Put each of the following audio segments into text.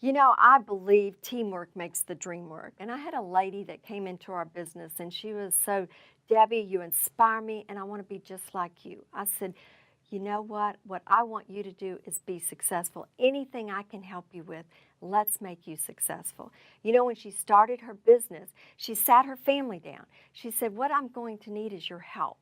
You know, I believe teamwork makes the dream work. And I had a lady that came into our business and she was so, Debbie, you inspire me and I want to be just like you. I said, you know what? What I want you to do is be successful. Anything I can help you with, let's make you successful. You know, when she started her business, she sat her family down. She said, what I'm going to need is your help.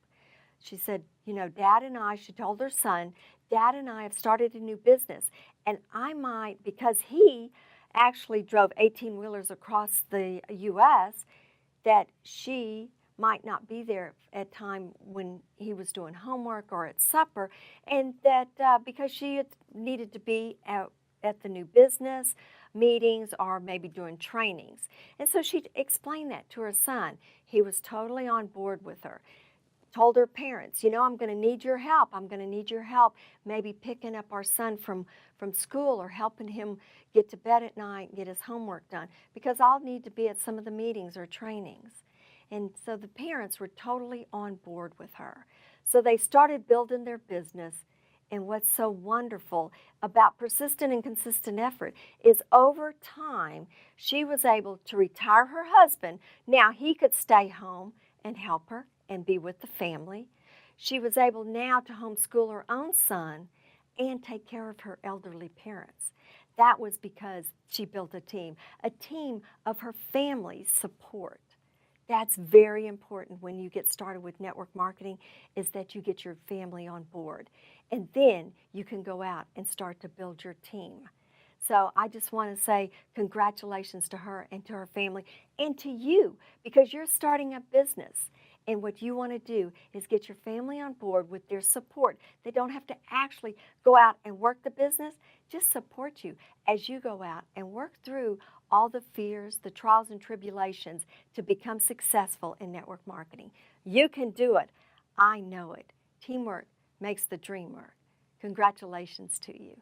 She said, you know, Dad and I, she told her son, Dad and I have started a new business. And I might, because he actually drove 18-wheelers across the U.S., that she might not be there at time when he was doing homework or at supper, and that because she had needed to be at the new business meetings or maybe doing trainings. And so she explained that to her son. He was totally on board with her. Told her parents, you know, I'm going to need your help. I'm going to need your help maybe picking up our son from school or helping him get to bed at night and get his homework done because I'll need to be at some of the meetings or trainings. And so the parents were totally on board with her. So they started building their business. And what's so wonderful about persistent and consistent effort is over time, she was able to retire her husband. Now he could stay home and help her and be with the family. She was able now to homeschool her own son and take care of her elderly parents. That was because she built a team of her family's support. That's very important when you get started with network marketing, is that you get your family on board. And then you can go out and start to build your team. So I just want to say congratulations to her and to her family and to you, because you're starting a business. And what you want to do is get your family on board with their support. They don't have to actually go out and work the business, just support you as you go out and work through all the fears, the trials and tribulations to become successful in network marketing. You can do it. I know it. Teamwork makes the dream work. Congratulations to you.